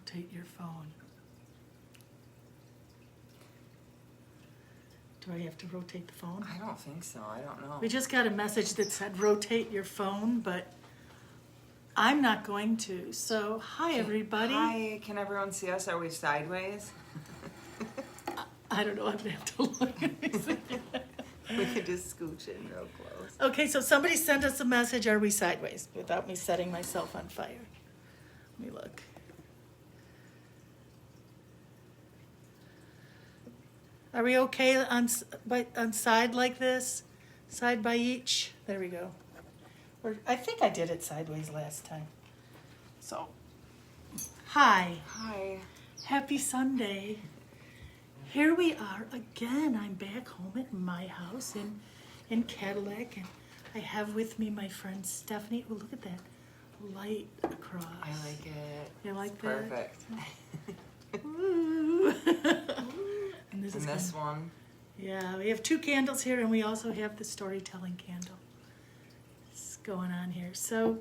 rotate your phone. Do I have to rotate the phone? I don't think so. I don't know. We just got a message that said rotate your phone, but I'm not going to. So, hi everybody. Hi, can everyone see us? Are we sideways? I don't know, I'm gonna have to look at me. We could just scooch in real close. Okay, so somebody sent us a message, are we sideways? Without me setting myself on fire. Let me look. Are we okay on side like this? Side by each? There we go. I think I did it sideways last time. So, hi. Hi. Happy Sunday. Here we are again. I'm back home at my house in Cadillac, and I have with me my friend Stephanie. Oh, look at that light across. I like it. You like it's that? Perfect. Ooh. And And this one. Yeah, we have two candles here, and we also have the storytelling candle. It's going on here. So,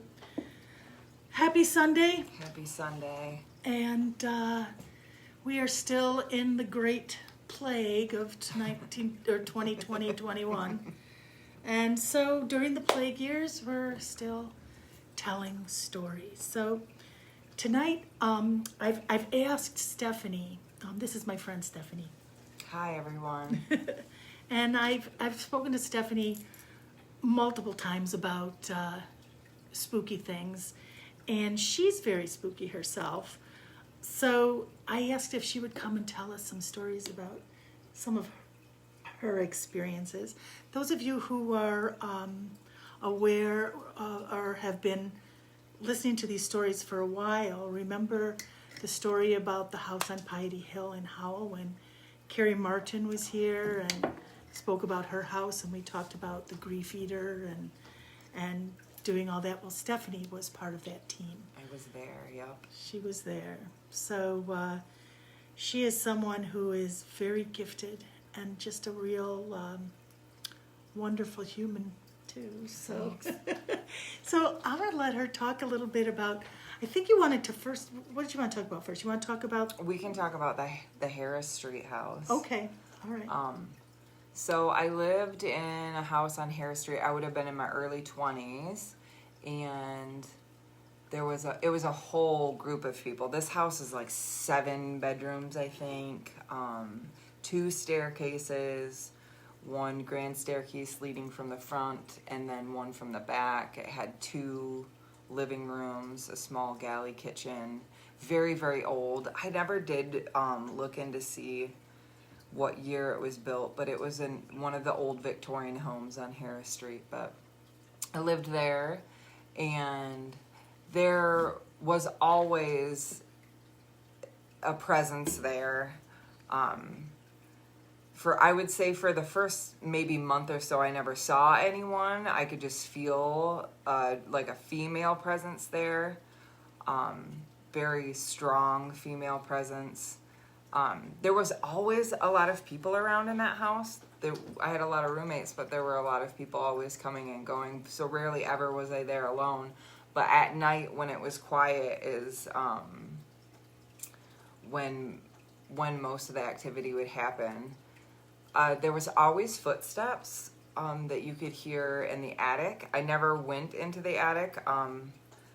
happy Sunday. Happy Sunday. And we are still in the great plague of 2020-21. And so during the plague years, we're still telling stories. So tonight, I've asked Stephanie, this is my friend Stephanie. Hi, everyone. And I've spoken to Stephanie multiple times about spooky things, and she's very spooky herself. So I asked if she would come and tell us some stories about some of her experiences. Those of you who are aware or have been listening to these stories for a while remember the story about the house on Piety Hill in Howell when Carrie Martin was here and spoke about her house, and we talked about the grief eater and doing all that. Well, Stephanie was part of that team. I was there, yep. She was there. So she is someone who is very gifted and just a real wonderful human too. So, so I'm going to let her talk a little bit about, I think you wanted to first, what did you want to talk about first? You want to talk about? We can talk about the Harris Street house. Okay, all right. So I lived in a house on Harris Street. I would have been in my early 20s, and it was a whole group of people. This house is like 7 bedrooms, I think, 2 staircases, 1 grand staircase leading from the front, and then 1 from the back. It had 2 living rooms, a small galley kitchen. Very, very old. I never did look in to see what year it was built, but it was in one of the old Victorian homes on Harris Street. But I lived there, and there was always a presence there. I would say for the first maybe month or so, I never saw anyone. I could just feel like a female presence there. Very strong female presence. There was always a lot of people around in that house. I had a lot of roommates, but there were a lot of people always coming and going, so rarely ever was I there alone. But at night, when it was quiet, is when most of the activity would happen. There was always footsteps that you could hear in the attic. I never went into the attic,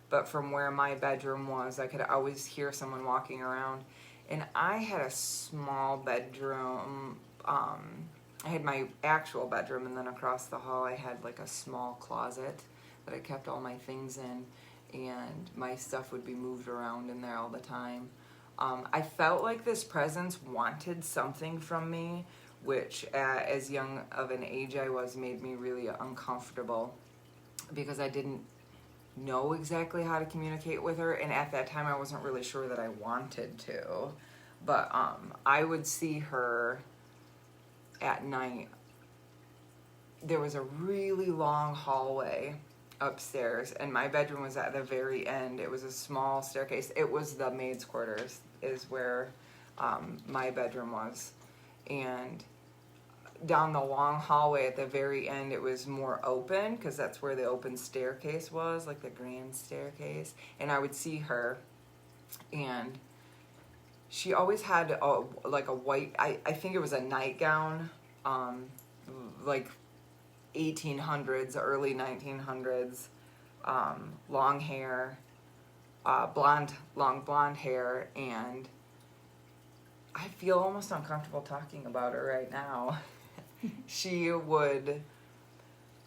but from where my bedroom was, I could always hear someone walking around. And I had a small bedroom. I had my actual bedroom, and then across the hall I had like a small closet that I kept all my things in, and my stuff would be moved around in there all the time. I felt like this presence wanted something from me, which as young of an age I was made me really uncomfortable because I didn't know exactly how to communicate with her, and at that time I wasn't really sure that I wanted to. But I would see her at night. There was a really long hallway upstairs, and my bedroom was at the very end. It was a small staircase. It was the maid's quarters is where my bedroom was. And down the long hallway at the very end, it was more open because that's where the open staircase was, like the grand staircase. And I would see her, and she always had like a white, I think it was a nightgown, like 1800s, early 1900s, long hair, long blonde hair, and I feel almost uncomfortable talking about her right now. She would,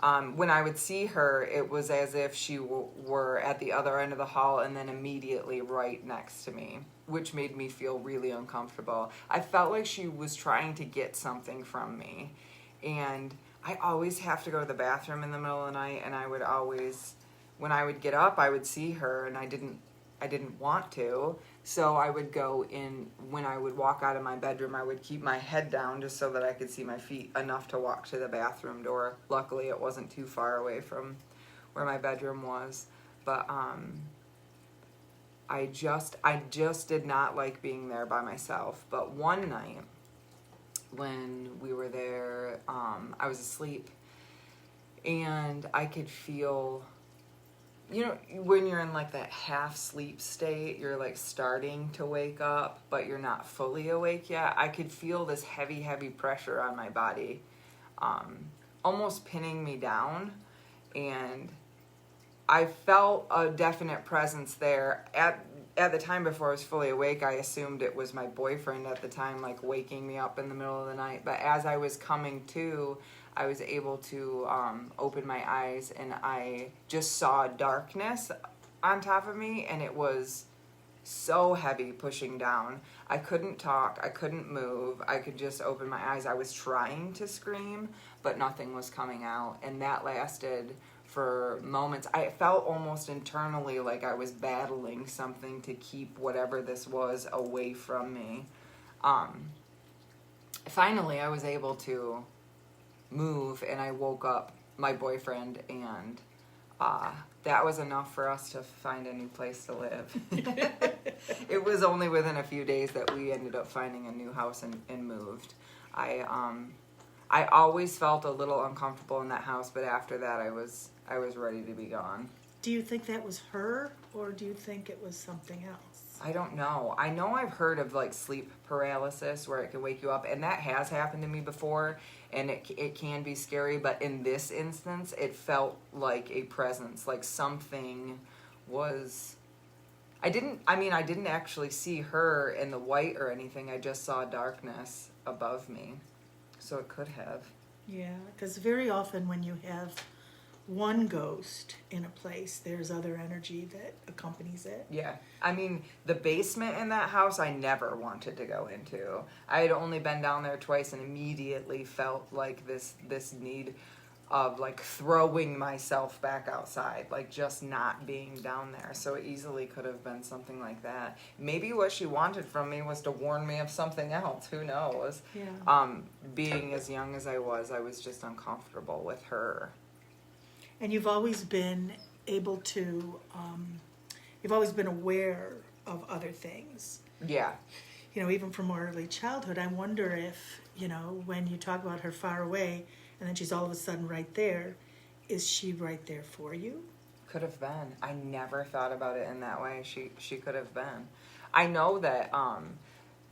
when I would see her, it was as if she were at the other end of the hall and then immediately right next to me, which made me feel really uncomfortable. I felt like she was trying to get something from me, and I always have to go to the bathroom in the middle of the night, and I would always, when I would get up, I would see her, and I didn't want to, so I would go in. When I would walk out of my bedroom, I would keep my head down just so that I could see my feet enough to walk to the bathroom door. Luckily, it wasn't too far away from where my bedroom was, but I just did not like being there by myself. But one night when we were there, I was asleep, and I could feel, you know, when you're in like that half sleep state, you're like starting to wake up, but you're not fully awake yet. I could feel this heavy, heavy pressure on my body, almost pinning me down, and I felt a definite presence there. At the time before I was fully awake, I assumed it was my boyfriend at the time, like waking me up in the middle of the night. But as I was coming to, I was able to open my eyes, and I just saw darkness on top of me, and it was so heavy pushing down. I couldn't talk, I couldn't move, I could just open my eyes. I was trying to scream, but nothing was coming out, and that lasted for moments. I felt almost internally like I was battling something to keep whatever this was away from me. Finally, I was able to move, and I woke up my boyfriend, and that was enough for us to find a new place to live. It was only within a few days that we ended up finding a new house and moved. I always felt a little uncomfortable in that house, but after that I was ready to be gone. Do you think that was her, or do you think it was something else? I don't know. I know I've heard of like sleep paralysis where it can wake you up, and that has happened to me before, and it can be scary, but in this instance it felt like a presence, like something was... I didn't actually see her in the white or anything. I just saw darkness above me. So it could have. Yeah, because very often when you have one ghost in a place, there's other energy that accompanies it. Yeah. I mean, the basement in that house I never wanted to go into. I had only been down there twice and immediately felt like this need of like throwing myself back outside, like just not being down there. So it easily could have been something like that. Maybe what she wanted from me was to warn me of something else. Who knows? Yeah. Being as young as I was just uncomfortable with her. And you've always been able to, you've always been aware of other things. Yeah. You know, even from early childhood, I wonder if, you know, when you talk about her far away, and then she's all of a sudden right there, is she right there for you? Could have been. I never thought about it in that way. She could have been. I know that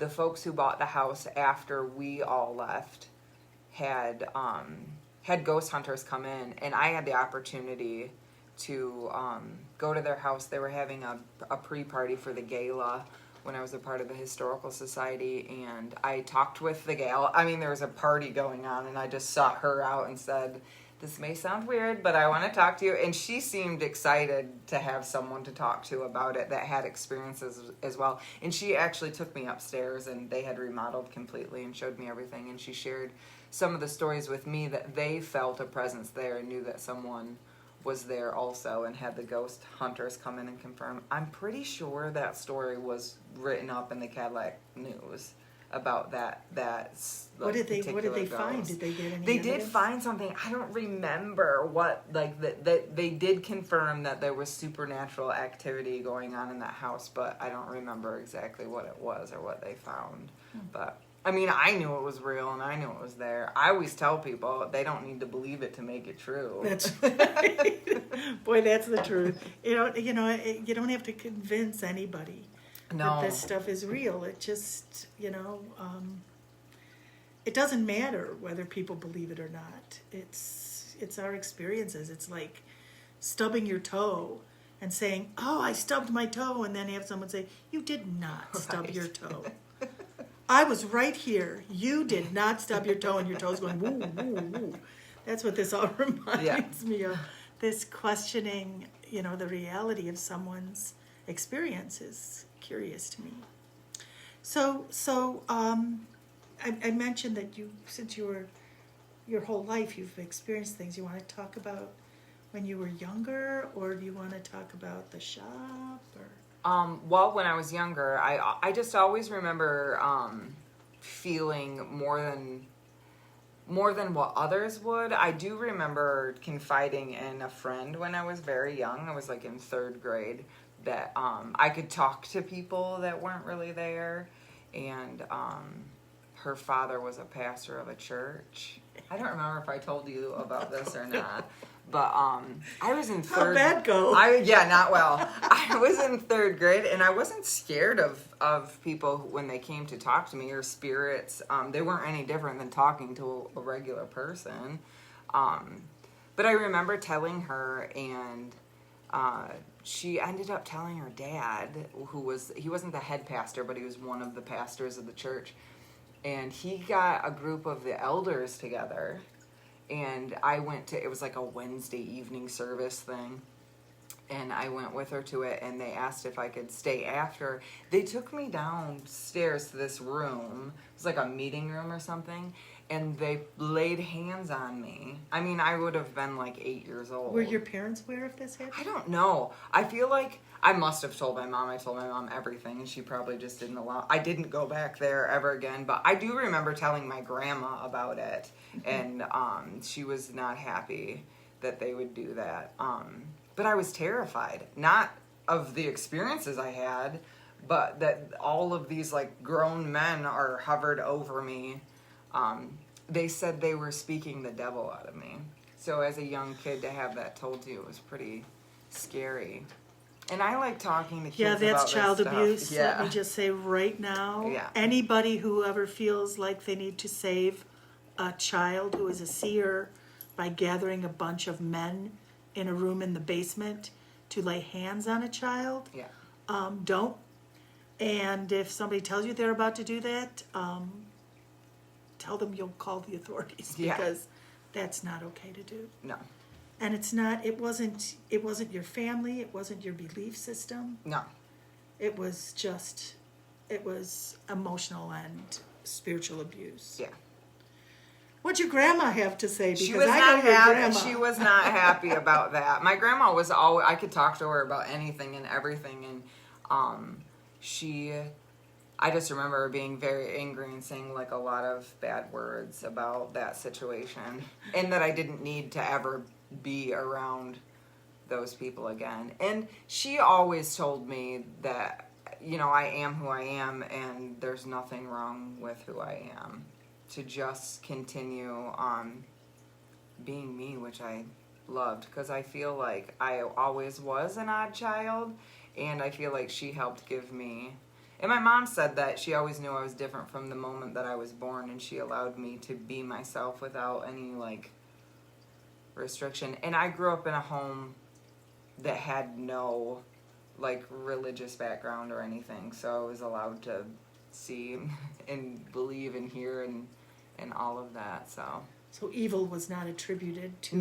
the folks who bought the house after we all left had ghost hunters come in, and I had the opportunity to go to their house. They were having a pre-party for the gala when I was a part of the Historical Society, and I talked with the gal. I mean, there was a party going on, and I just sought her out and said, this may sound weird, but I want to talk to you. And she seemed excited to have someone to talk to about it that had experiences as well. And she actually took me upstairs, and they had remodeled completely and showed me everything. And she shared some of the stories with me that they felt a presence there and knew that someone was there also, and had the ghost hunters come in and confirm. I'm pretty sure that story was written up in the Cadillac News about that. What did they ghost. find? Did they get any? They evidence? did find something. I don't remember what. Like that they did confirm that there was supernatural activity going on in that house, but I don't remember exactly what it was or what they found. But I mean, I knew it was real and I knew it was there. I always tell people they don't need to believe it to make it true. That's right. Boy, that's the truth. You don't have to convince anybody No. that this stuff is real. It just, it doesn't matter whether people believe it or not. It's our experiences. It's like stubbing your toe and saying, "Oh, I stubbed my toe," and then have someone say, "You did not stub your toe. I was right here. You did not stub your toe," and your toe's going woo, woo, woo. That's what this all reminds me of. This questioning, the reality of someone's experience is curious to me. So I mentioned that since you were your whole life, you've experienced things. You want to talk about when you were younger, or do you want to talk about the shop? Or Well, when I was younger, I just always remember feeling more than what others would. I do remember confiding in a friend when I was very young. I was like in 3rd grade, that I could talk to people that weren't really there, and her father was a pastor of a church. I don't remember if I told you about this or not, but I was in 3rd. How'd that go? Not well. I was in 3rd grade, and I wasn't scared of people when they came to talk to me, or spirits. They weren't any different than talking to a regular person. But I remember telling her, and she ended up telling her dad, he wasn't the head pastor, but he was one of the pastors of the church. And he got a group of the elders together, and I went to, it was like a Wednesday evening service thing, and I went with her to it, and they asked if I could stay after. They took me downstairs to this room. It was like a meeting room or something, and they laid hands on me. I mean, I would have been like 8 years old. Were your parents aware of this happening? I don't know. I feel like I must have told my mom. I told my mom everything, and she probably just didn't allow. I didn't go back there ever again, but I do remember telling my grandma about it, and she was not happy that they would do that. But I was terrified, not of the experiences I had, but that all of these like grown men are hovered over me. They said they were speaking the devil out of me. So as a young kid, to have that told to you was pretty scary. And I like talking to kids about this that's child stuff. abuse. Yeah. Let me just say right now, Yeah. anybody who ever feels like they need to save a child who is a seer by gathering a bunch of men in a room in the basement to lay hands on a child, Yeah. Don't. And if somebody tells you they're about to do that, tell them you'll call the authorities, Yeah. because that's not okay to do. No. And it wasn't your family, it wasn't your belief system. No. It was emotional and spiritual abuse. Yeah. What'd your grandma have to say? Because She was I not know your happy. grandma. She was not happy about that. My grandma was always. I could talk to her about anything and everything, and I just remember her being very angry and saying like a lot of bad words about that situation, and that I didn't need to ever be around those people again. And she always told me that, I am who I am, and there's nothing wrong with who I am. To just continue on being me, which I loved, because I feel like I always was an odd child, and I feel like she helped give me. And my mom said that she always knew I was different from the moment that I was born, and she allowed me to be myself without any restriction. And I grew up in a home that had no religious background or anything, so I was allowed to see and believe and hear and all of that. So evil was not attributed to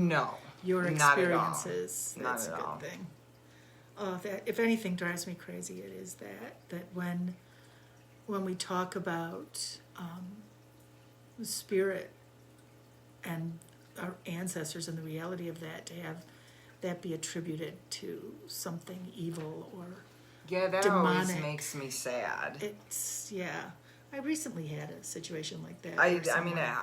your not at all. experiences. Not That's at a good all. thing. That if anything drives me crazy, it is that when we talk about spirit and our ancestors and the reality of that, to have that be attributed to something evil or that demonic. Always makes me sad. I recently had a situation like that.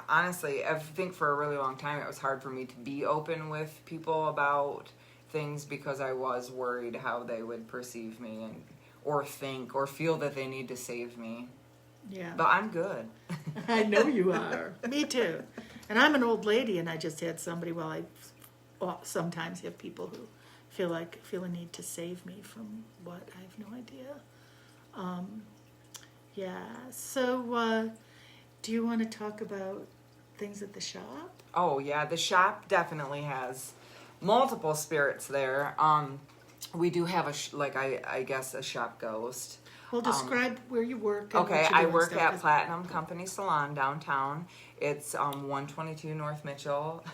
Honestly, I think for a really long time it was hard for me to be open with people about things, because I was worried how they would perceive me or think or feel that they need to save me. Yeah. But I'm good. I know you are. Me too. And I'm an old lady, and I just had somebody. I sometimes have people who feel a need to save me from what I have no idea. Yeah. So, do you want to talk about things at the shop? Oh yeah, the shop definitely has multiple spirits there. We do have I guess a shop ghost. Well, describe where you work. And Okay, what you I do and work stuff, at 'cause- Platinum Company Salon downtown. It's 122 North Mitchell,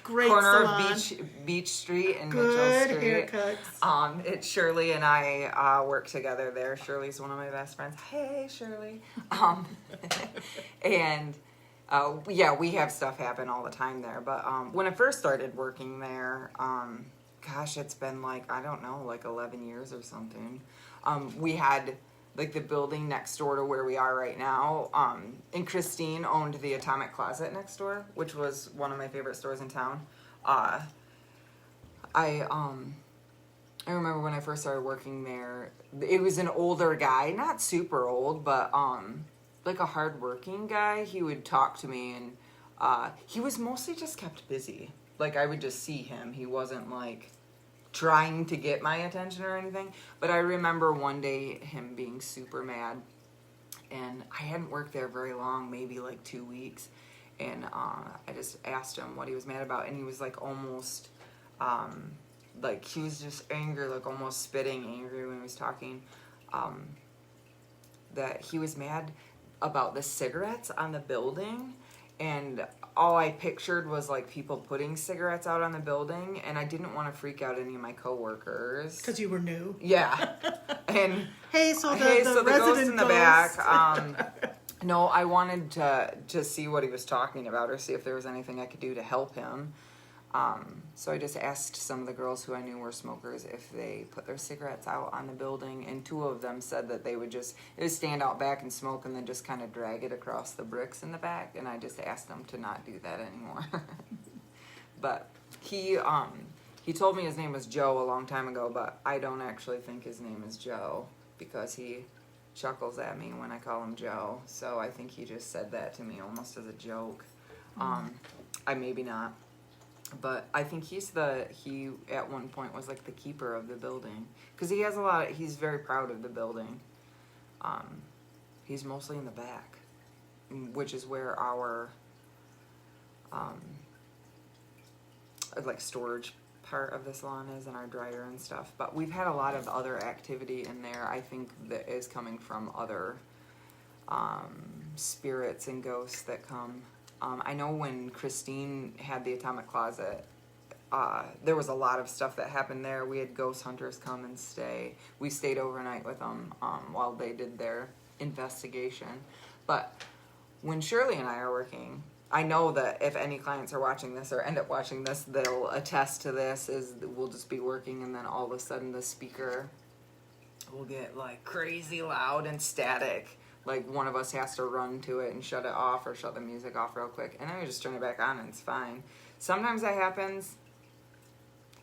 Great corner salon. of Beach Street and Good Mitchell Street. haircuts. It's Shirley and I work together there. Shirley's one of my best friends. Hey, Shirley. And yeah, we have stuff happen all the time there. But when I first started working there, gosh, it's been like, I don't know, like 11 years or something. We had like the building next door to where we are right now. And Christine owned the Atomic Closet next door, which was one of my favorite stores in town. I remember when I first started working there, it was an older guy, not super old, but like a hardworking guy. He would talk to me, and he was mostly just kept busy. Like I would just see him. He wasn't like trying to get my attention or anything. But I remember one day him being super mad, and I hadn't worked there very long, maybe like 2 weeks, and I just asked him what he was mad about, and he was like almost like he was just angry, like almost spitting angry when he was talking, that he was mad about the cigarettes on the building. And all I pictured was like people putting cigarettes out on the building, and I didn't want to freak out any of my coworkers. Because you were new. Yeah. And Hey, so the the ghost resident in the ghost. back. No, I wanted to see what he was talking about or see if there was anything I could do to help him. So I just asked some of the girls who I knew were smokers if they put their cigarettes out on the building, and 2 of them said that they would stand out back and smoke and then just kind of drag it across the bricks in the back, and I just asked them to not do that anymore. But he told me his name was Joe a long time ago, but I don't actually think his name is Joe because he chuckles at me when I call him Joe, so I think he just said that to me almost as a joke. I maybe not. But I think he at one point was like the keeper of the building, because he's very proud of the building. He's mostly in the back, which is where our like storage part of the salon is, and our dryer and stuff. But we've had a lot of other activity in there, I think, that is coming from other spirits and ghosts that come. I know when Christine had the Atomic Closet, there was a lot of stuff that happened there. We had ghost hunters come and stay. We stayed overnight with them while they did their investigation. But when Shirley and I are working, I know that if any clients are watching this or end up watching this, they'll attest to this, is we'll just be working and then all of a sudden the speaker will get like crazy loud and static. Like one of us has to run to it and shut it off or shut the music off real quick, and then we just turn it back on and it's fine. Sometimes that happens,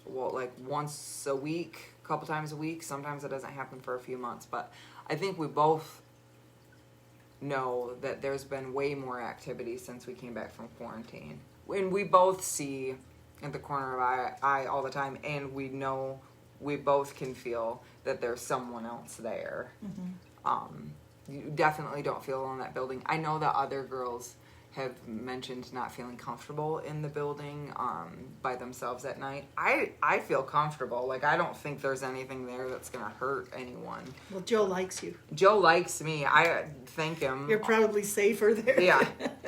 well, like once a week, a couple times a week. Sometimes it doesn't happen for a few months, but I think we both know that there's been way more activity since we came back from quarantine. And we both see at the corner of our eye all the time, and we know we both can feel that there's someone else there. You definitely don't feel alone in that building. I know that other girls have mentioned not feeling comfortable in the building by themselves at night. I feel comfortable. Like, I don't think there's anything there that's going to hurt anyone. Well, Joe likes you. Joe likes me. I thank him. You're probably safer there.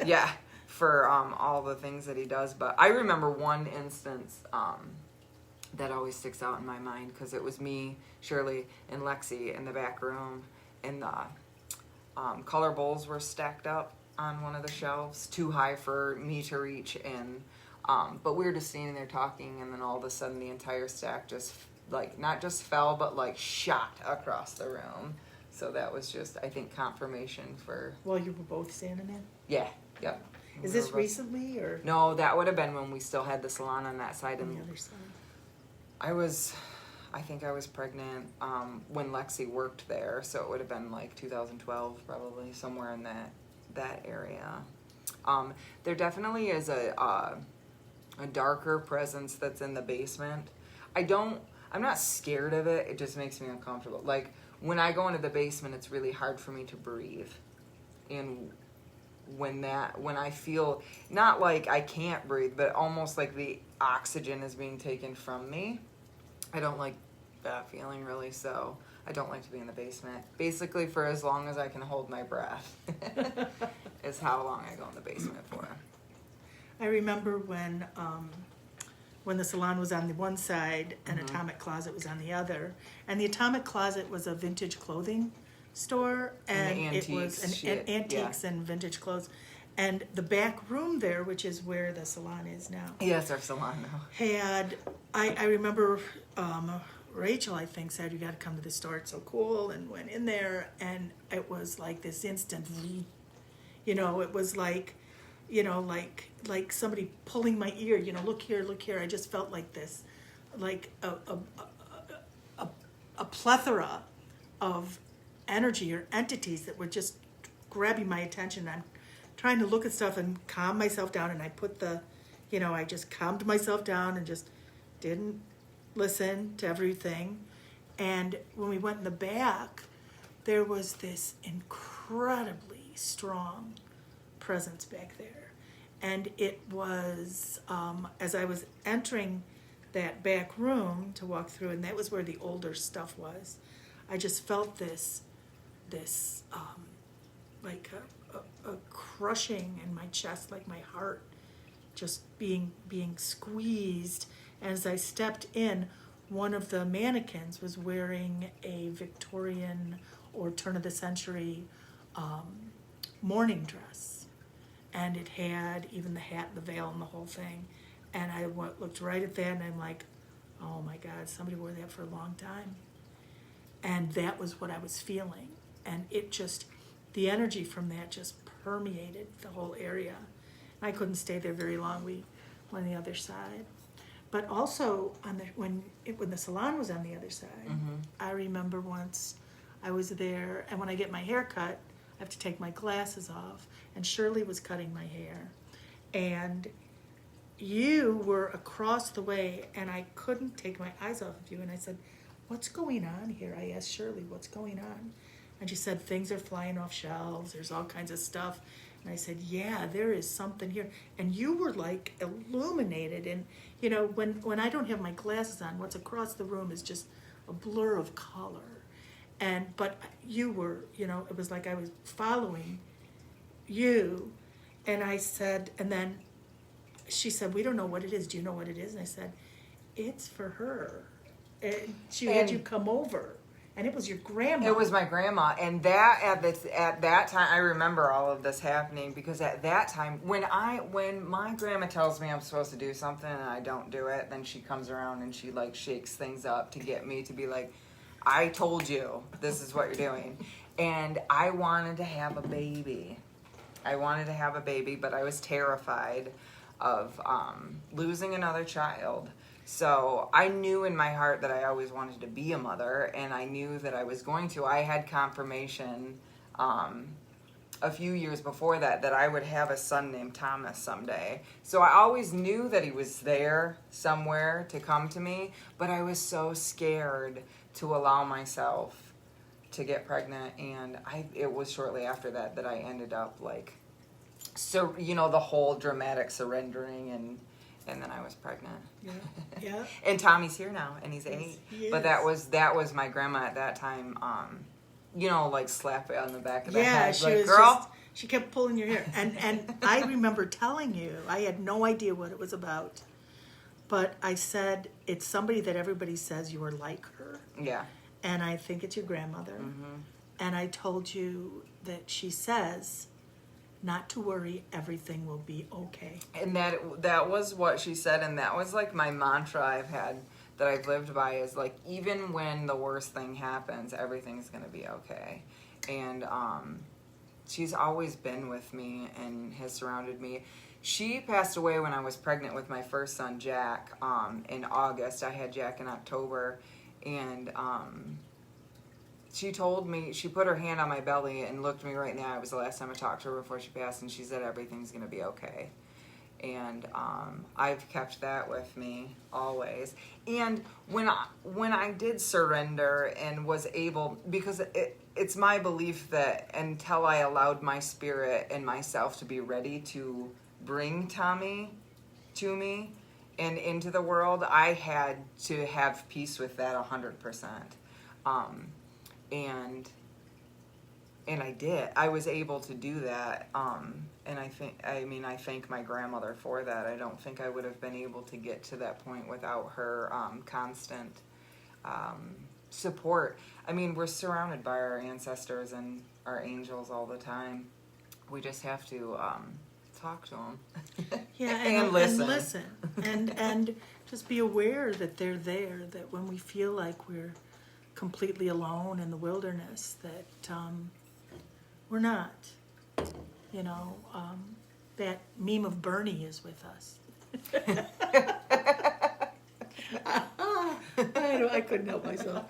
Yeah, for all the things that he does. But I remember one instance that always sticks out in my mind, because it was me, Shirley, and Lexi in the back room, and the color bowls were stacked up on one of the shelves, too high for me to reach in. But we were just standing there talking, and then all of a sudden the entire stack just, like, not just fell, but like shot across the room. So that was just, I think, confirmation for... Well, you were both standing there? Yeah, yep. Is this recently, or...? No, that would have been when we still had the salon on that side. On the other side. I think I was pregnant when Lexi worked there, so it would have been like 2012, probably, somewhere in that area. There definitely is a darker presence that's in the basement. I don't I'm not scared of it. It just makes me uncomfortable. Like when I go into the basement, it's really hard for me to breathe. And when I feel not like I can't breathe, but almost like the oxygen is being taken from me, I don't like that feeling really. So I don't like to be in the basement. Basically, for as long as I can hold my breath is how long I go in the basement for. I remember when the salon was on the one side and Atomic Closet was on the other, and the Atomic Closet was a vintage clothing store, and it was antiques and vintage clothes, and the back room there, which is where the salon is now. Yes, our salon now. Had I remember Rachel, I think, said, "You got to come to the store. It's so cool," and went in there, and it was like this instant, it was like, like somebody pulling my ear, look here. I just felt like this, like a plethora of energy or entities that were just grabbing my attention. I'm trying to look at stuff and calm myself down, and I put I just calmed myself down and just didn't listen to everything. And when we went in the back, there was this incredibly strong presence back there. And it was, as I was entering that back room to walk through, and that was where the older stuff was, I just felt this like a crushing in my chest, like my heart just being squeezed. And as I stepped in, one of the mannequins was wearing a Victorian or turn of the century morning dress. And it had even the hat and the veil and the whole thing. And I looked right at that, and I'm like, oh my God, somebody wore that for a long time. And that was what I was feeling. And it just, the energy from that just permeated the whole area. I couldn't stay there very long. We went on the other side. But also, when the salon was on the other side, I remember once I was there, and when I get my hair cut, I have to take my glasses off, and Shirley was cutting my hair. And you were across the way, and I couldn't take my eyes off of you. And I said, what's going on here? I asked Shirley, what's going on? And she said, things are flying off shelves. There's all kinds of stuff. And I said, yeah, there is something here. And you were like illuminated. And, when I don't have my glasses on, what's across the room is just a blur of color. But you were, it was like I was following you. And I said, and then she said, we don't know what it is. Do you know what it is? And I said, it's for her. And she had you come over. And it was your grandma. It was my grandma. And that at that time, I remember all of this happening, because at that time, when my grandma tells me I'm supposed to do something and I don't do it, then she comes around and she like shakes things up to get me to be like, I told you this is what you're doing. And I wanted to have a baby. But I was terrified of losing another child. So I knew in my heart that I always wanted to be a mother, and I knew that I was going to. I had confirmation a few years before that I would have a son named Thomas someday. So I always knew that he was there somewhere to come to me, but I was so scared to allow myself to get pregnant. And it was shortly after that I ended up like, so the whole dramatic surrendering, and then I was pregnant. Yeah. And Tommy's here now, and he's 8. Yes. But that was my grandma at that time. Like slap it on the back of the head. She like, was girl. She kept pulling your hair, and I remember telling you I had no idea what it was about, but I said it's somebody that everybody says you are like her. Yeah. And I think it's your grandmother. And I told you that she says, not to worry, everything will be okay. And that was what she said, and that was like my mantra I've had, that I've lived by, is like, even when the worst thing happens, everything's gonna be okay. And she's always been with me and has surrounded me. She passed away when I was pregnant with my first son, Jack, in August. I had Jack in October, and she told me, she put her hand on my belly and looked me right in the eye. It was the last time I talked to her before she passed, and she said, everything's going to be okay. And I've kept that with me always. And when I did surrender and was able, because it's my belief that until I allowed my spirit and myself to be ready to bring Tommy to me and into the world, I had to have peace with that 100%. And I did. I was able to do that. And I thank my grandmother for that. I don't think I would have been able to get to that point without her constant support. I mean, we're surrounded by our ancestors and our angels all the time. We just have to talk to them. Yeah, and listen. And listen. And just be aware that they're there, that when we feel like we're completely alone in the wilderness, that we're not. You know, that meme of Bernie is with us. I couldn't help myself.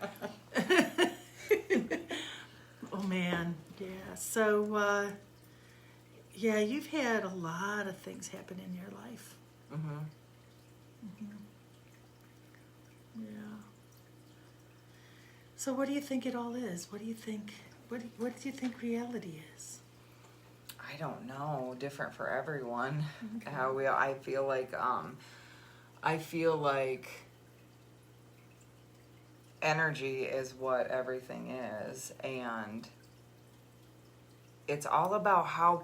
Oh man, yeah. So, yeah, you've had a lot of things happen in your life. Mm-hmm. Yeah. So, what do you think it all is? What do you think? What do you think reality is? I don't know. Different for everyone. Okay. I feel like energy is what everything is, and it's all about how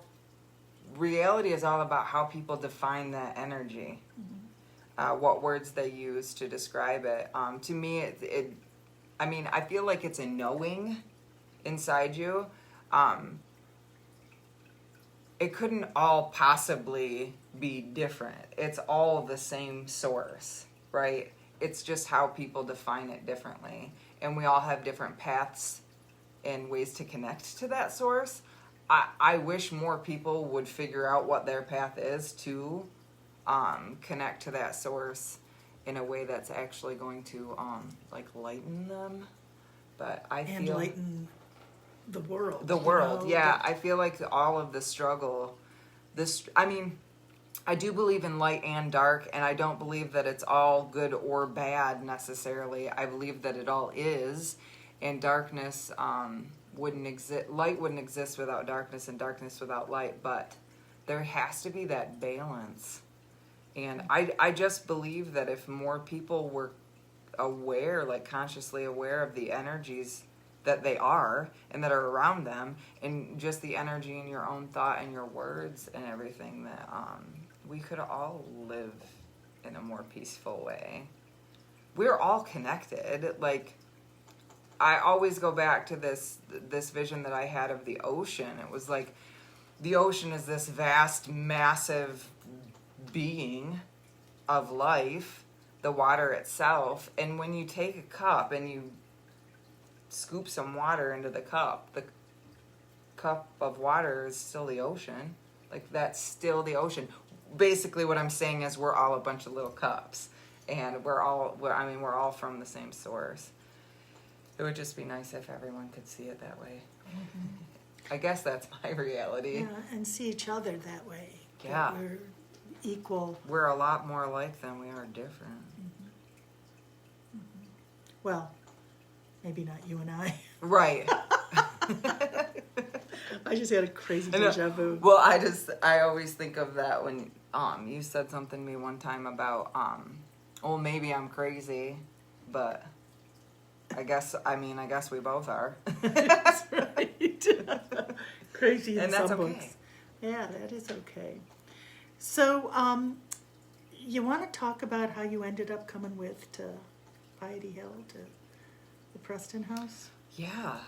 reality is all about how people define that energy. Mm-hmm. What words they use to describe it. To me, I feel like it's a knowing inside you. It couldn't all possibly be different. It's all the same source, right? It's just how people define it differently. And we all have different paths and ways to connect to that source. I wish more people would figure out what their path is to connect to that source in a way that's actually going to lighten them. But I feel... And lighten the world. The world, yeah. I feel like all of the struggle, I do believe in light and dark, and I don't believe that it's all good or bad necessarily. I believe that it all is, and darkness wouldn't exist. Light wouldn't exist without darkness, and darkness without light. But there has to be that balance, and I just believe that if more people were aware, like consciously aware of the energies that they are and that are around them, and just the energy in your own thought and your words and everything, that we could all live in a more peaceful way. We're all connected. Like, I always go back to this vision that I had of the ocean. It was like the ocean is this vast, massive being of life, the water itself, and when you take a cup and you scoop some water into the cup of water is still the ocean. Like, that's still the ocean. Basically what I'm saying is we're all a bunch of little cups, and we're all from the same source. It would just be nice if everyone could see it that way. Mm-hmm. I guess that's my reality. Yeah, and see each other that way. Yeah. That we're equal. We're a lot more alike than we are different. Mm-hmm. Mm-hmm. Well, maybe not you and I. Right. I just had a crazy deja vu. Well, I always think of that when you said something to me one time about well, maybe I'm crazy, but I guess we both are. That's right. Crazy in and that's some okay. books. Yeah, that is okay. So, you want to talk about how you ended up coming with to Piety Hill, to the Preston House? Yeah,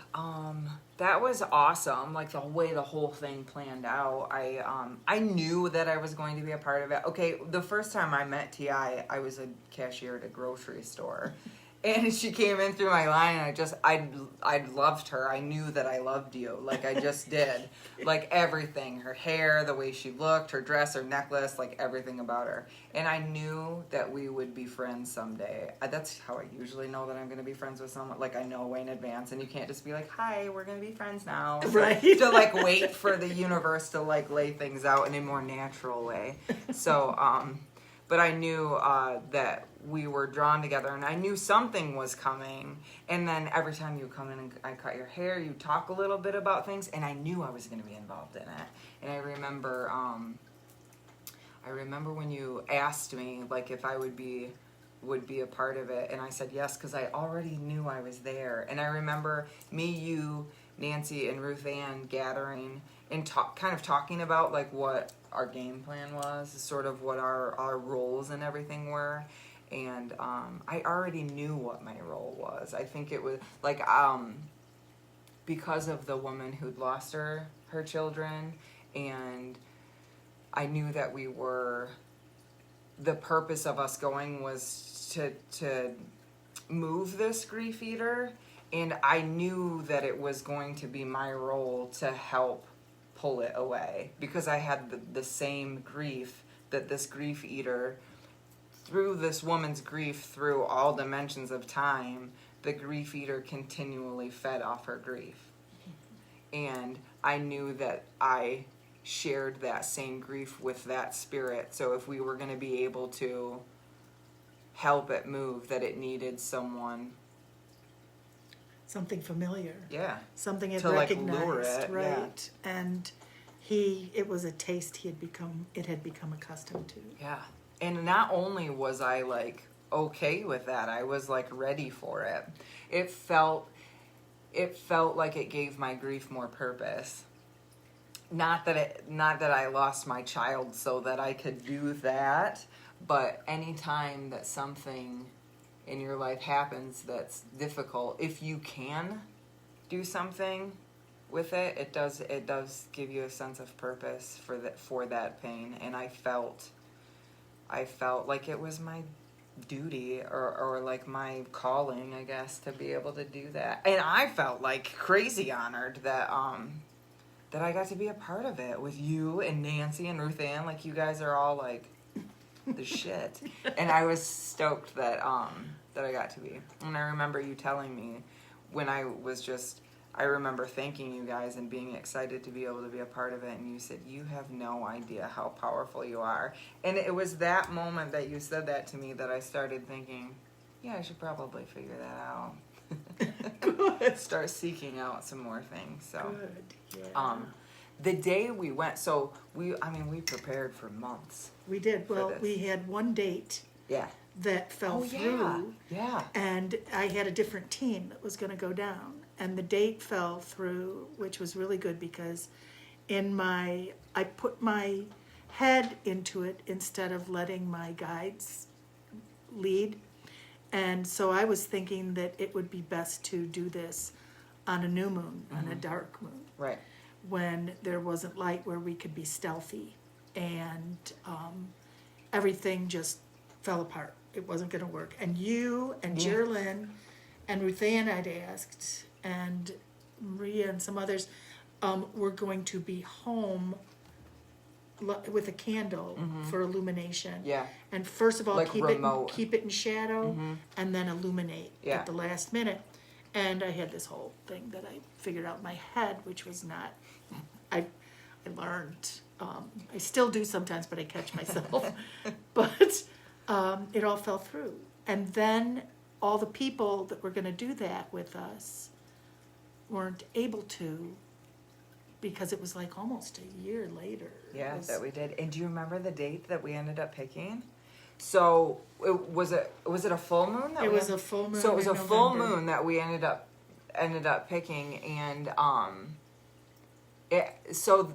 that was awesome. Like, the way the whole thing planned out. I knew that I was going to be a part of it. Okay, the first time I met T.I., I was a cashier at a grocery store. And she came in through my line, and I loved her. I knew that I loved you, like I just did, like everything, her hair, the way she looked, her dress, her necklace, like everything about her. And I knew that we would be friends someday. That's how I usually know that I'm going to be friends with someone. Like I know way in advance, and you can't just be like, "Hi, we're going to be friends now." Right. To like wait for the universe to like lay things out in a more natural way. So, but I knew that we were drawn together, and I knew something was coming. And then every time you come in and I cut your hair, you talk a little bit about things, and I knew I was going to be involved in it. And I remember when you asked me like if I would be a part of it, and I said yes because I already knew I was there. And I remember me, you, Nancy, and Ruth Ann gathering and kind of talking about like what our game plan was, sort of what our roles and everything were. And I already knew what my role was. I think it was like because of the woman who'd lost her children, and I knew that the purpose of us going was to move this grief eater, and I knew that it was going to be my role to help pull it away, because I had the same grief that this grief eater, through this woman's grief, through all dimensions of time, the grief eater continually fed off her grief. And I knew that I shared that same grief with that spirit. So if we were going to be able to help it move, that it needed someone. Something familiar. Yeah. Something it to recognized, like lure it, right? Yeah. And it was a taste it had become accustomed to. Yeah. And not only was I like okay with that, I was like ready for it. It felt like it gave my grief more purpose. Not that I lost my child so that I could do that, but anytime that something in your life happens that's difficult, if you can do something with it, it does give you a sense of purpose for that pain. And I felt like it was my duty or like my calling, I guess, to be able to do that. And I felt like crazy honored that I got to be a part of it with you and Nancy and Ruth Ann. Like, you guys are all like the shit. And I was stoked that I got to be. And I remember you telling me when I remember thanking you guys and being excited to be able to be a part of it. And you said, "You have no idea how powerful you are." And it was that moment that you said that to me that I started thinking, yeah, I should probably figure that out. Good. Start seeking out some more things. So, good. Yeah. The day we went, so we prepared for months. We did. Well, we had one date. Yeah. That fell through. Yeah. And I had a different team that was going to go down. And the date fell through, which was really good because I put my head into it instead of letting my guides lead. And so I was thinking that it would be best to do this on a new moon, on a dark moon. Right. When there wasn't light, where we could be stealthy. And everything just fell apart. It wasn't going to work. And you and Jerlyn and Ruth Ann I'd asked, and Maria and some others were going to be home with a candle for illumination. Yeah. And first of all, like keep it in shadow, and then illuminate at the last minute. And I had this whole thing that I figured out in my head, which was not. I learned. I still do sometimes, but I catch myself. But it all fell through. And then all the people that were going to do that with us weren't able to, because it was like almost a year later. Yeah, that we did. And do you remember the date that we ended up picking? So was it a full moon? It was a full moon. So it was in a full November. moon that we ended up picking, and so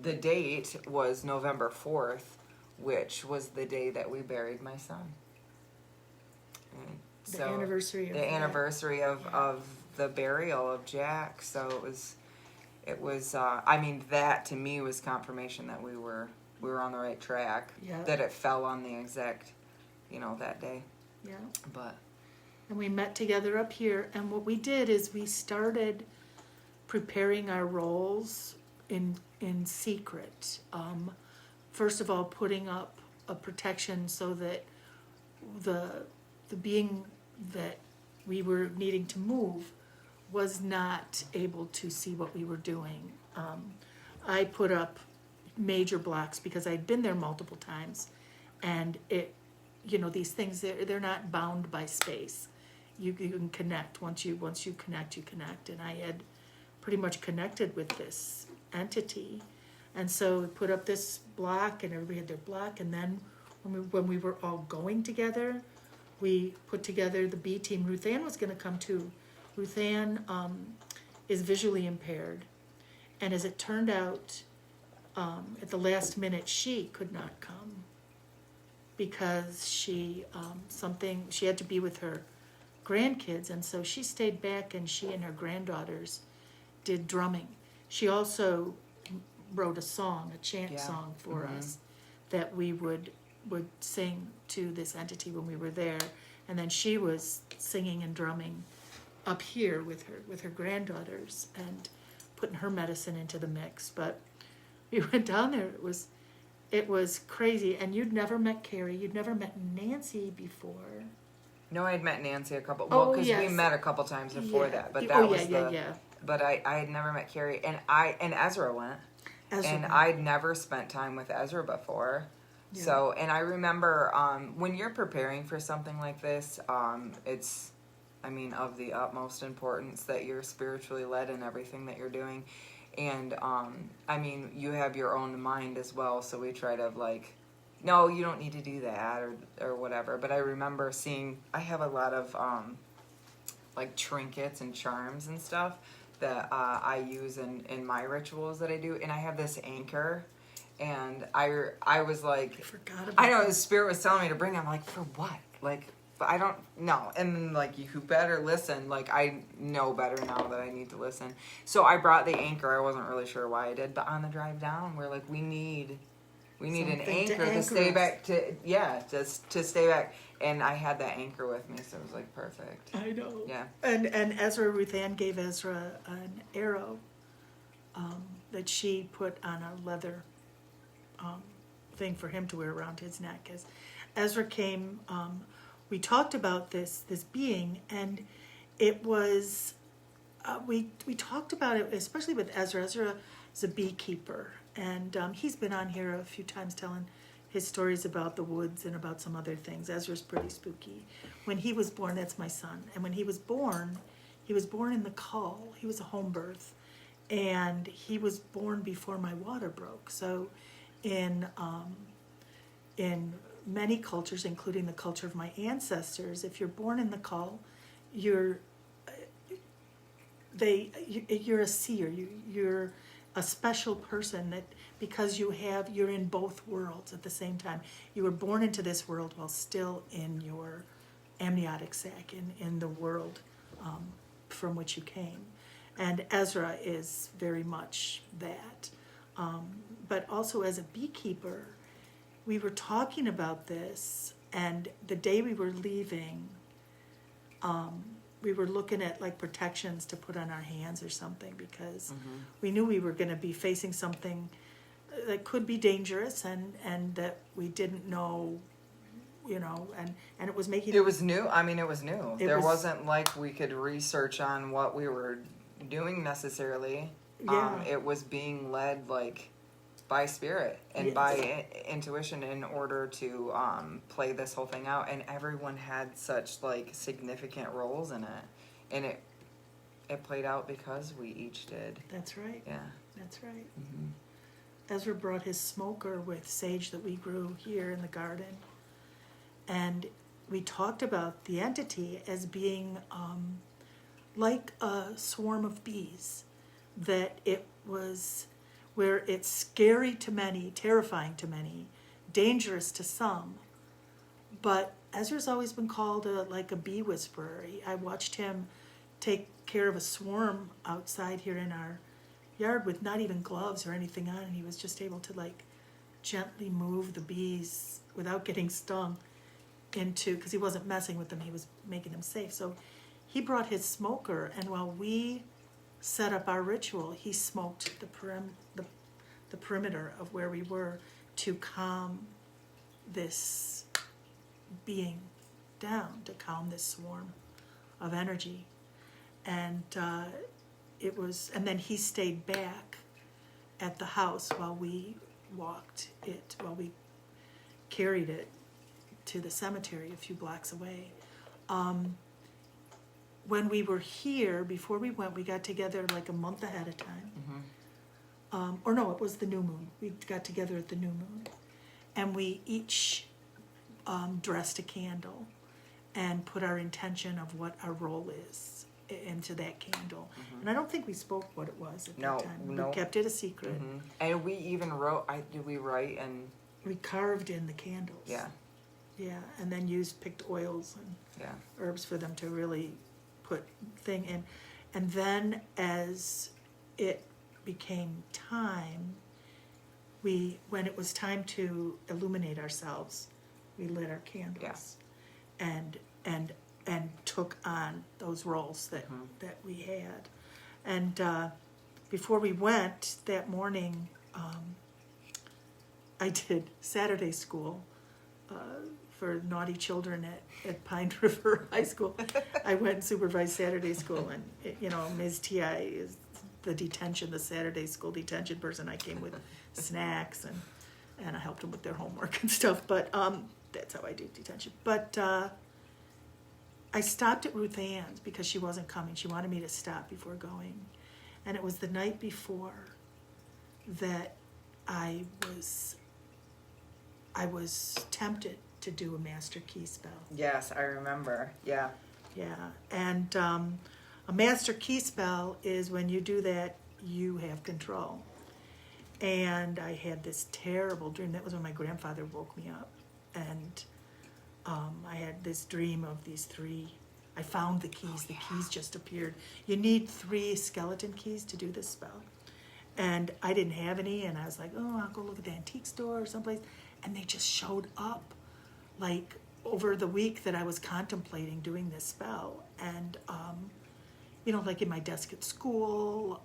the date was November 4th, which was the day that we buried my son. And The anniversary of of the burial of Jack. So it was I mean, that to me was confirmation that we were on the right track. Yeah. That it fell on the exact, that day. Yeah. But and we met together up here. And what we did is we started preparing our roles in secret. First of all, putting up a protection so that the being that we were needing to move was not able to see what we were doing. I put up major blocks because I'd been there multiple times, and these things, they're not bound by space. You can connect. Once you connect, you connect. And I had pretty much connected with this entity, and so we put up this block, and everybody had their block. And then when we were all going together, we put together the B team. Ruth Ann was going to come too. Ruth Ann is visually impaired, and as it turned out, at the last minute, she could not come because she had to be with her grandkids, and so she stayed back, and she and her granddaughters did drumming. She also wrote a chant song for us that we would sing to this entity when we were there, and then she was singing and drumming up here with her granddaughters and putting her medicine into the mix. But we went down there. It was crazy. And you'd never met Carrie. You'd never met Nancy before. No, I'd met Nancy a couple. Well, because we met a couple times before that, but that was But I had never met Carrie, and Ezra went, and I'd never spent time with Ezra before. Yeah. So, and I remember when you're preparing for something like this, it's, of the utmost importance that you're spiritually led in everything that you're doing. And, you have your own mind as well, so we try to, no, you don't need to do that, or whatever. But I remember I have a lot of, trinkets and charms and stuff that I use in my rituals that I do. And I have this anchor, and I was like, I forgot about I know, the spirit was telling me to bring it. I'm like, for what? But I don't know. And you better listen. I know better now that I need to listen. So I brought the anchor. I wasn't really sure why I did, but on the drive down, we're like, we need an anchor to stay back to stay back. And I had that anchor with me, so it was perfect. I know. Yeah. And Ruth Ann gave Ezra an arrow that she put on a leather thing for him to wear around his neck. As Ezra came, we talked about this being, and it was we talked about it, especially with Ezra. Ezra is a beekeeper, and he's been on here a few times telling his stories about the woods and about some other things. Ezra's pretty spooky. When he was born, that's my son, and when he was born in the cull. He was a home birth, and he was born before my water broke. So in many cultures, including the culture of my ancestors, if you're born in the cull, you're a seer. You're a special person that, because you're in both worlds at the same time. You were born into this world while still in your amniotic sac, in the world from which you came. And Ezra is very much that. But also as a beekeeper, we were talking about this, and the day we were leaving, we were looking at protections to put on our hands or something, because we knew we were going to be facing something that could be dangerous, and that we didn't know, and it was making... It was new. It was new. There wasn't we could research on what we were doing necessarily. Yeah. It was being led by spirit and by intuition in order to play this whole thing out, and everyone had such significant roles in it, and it played out because we each did. That's right. Yeah, that's right. Mm-hmm. Ezra brought his smoker with sage that we grew here in the garden, and we talked about the entity as being like a swarm of bees, that it was where it's scary to many, terrifying to many, dangerous to some. But Ezra's always been called a bee whisperer. I watched him take care of a swarm outside here in our yard with not even gloves or anything on, and he was just able to gently move the bees without getting stung. into, because he wasn't messing with them, he was making them safe. So he brought his smoker, and while we set up our ritual, he smoked the perimeter of where we were to calm this being down, to calm this swarm of energy. And and then he stayed back at the house while we while we carried it to the cemetery a few blocks away. When we were here, before we went, we got together like a month ahead of time. Or no, it was the new moon. We got together at the new moon. And we each dressed a candle and put our intention of what our role is into that candle. And I don't think we spoke what it was at that time. No. We kept it a secret. And we even wrote, did we write and... We carved in the candles. Yeah. Yeah, and then picked oils and herbs for them to really put thing in. And then as it became time, when it was time to illuminate ourselves, we lit our candles and took on those roles that we had. And before we went that morning, I did Saturday school for naughty children at Pine River High School. I went and supervised Saturday school, and Ms. T.I. is the Saturday school detention person. I came with snacks and I helped them with their homework and stuff, but that's how I do detention. But I stopped at Ruth Ann's because she wasn't coming. She wanted me to stop before going. And it was the night before that I was tempted to do a master key spell. Yes, I remember. Yeah. Yeah. And a master key spell is when you do that, you have control. And I had this terrible dream. That was when my grandfather woke me up. And I had this dream of these three. I found the keys. The keys just appeared. You need 3 skeleton keys to do this spell. And I didn't have any, and I was like, oh, I'll go look at the antique store or someplace. And they just showed up, like, over the week that I was contemplating doing this spell. And, like in my desk at school,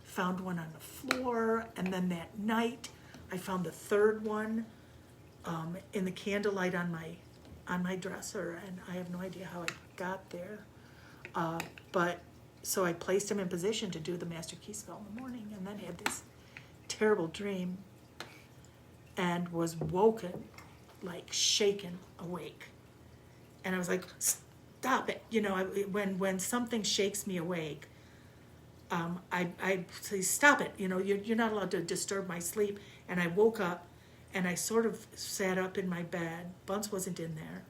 found one on the floor. And then that night, I found the third one in the candlelight on my dresser. And I have no idea how I got there. So I placed him in position to do the master key spell in the morning, and then had this terrible dream and was woken, like shaken awake. And I was like, stop it. When something shakes me awake, I say, stop it. You're not allowed to disturb my sleep. And I woke up and I sort of sat up in my bed. Bunce wasn't in there.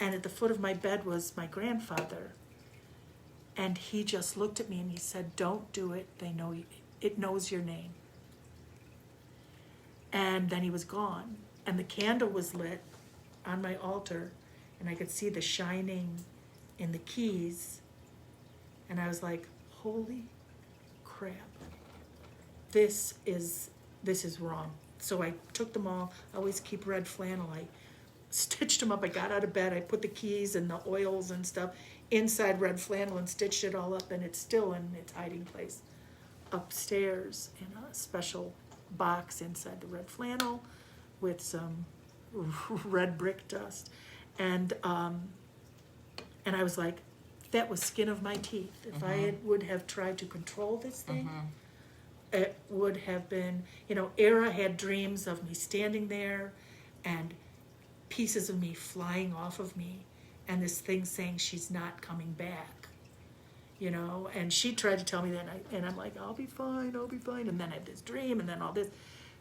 And at the foot of my bed was my grandfather. And he just looked at me and he said, don't do it. It knows your name. And then he was gone. And the candle was lit on my altar. And I could see the shining in the keys. And I was like, holy crap. This is wrong. So I took them all. I always keep red flannel. I stitched them up. I got out of bed. I put the keys and the oils and stuff inside red flannel and stitched it all up, and it's still in its hiding place upstairs in a special box inside the red flannel with some red brick dust. And I was like, that was skin of my teeth. If I would have tried to control this thing, it would have been, Era had dreams of me standing there and pieces of me flying off of me, and this thing saying she's not coming back, and she tried to tell me that, and I'm like, I'll be fine, and then I had this dream, and then all this.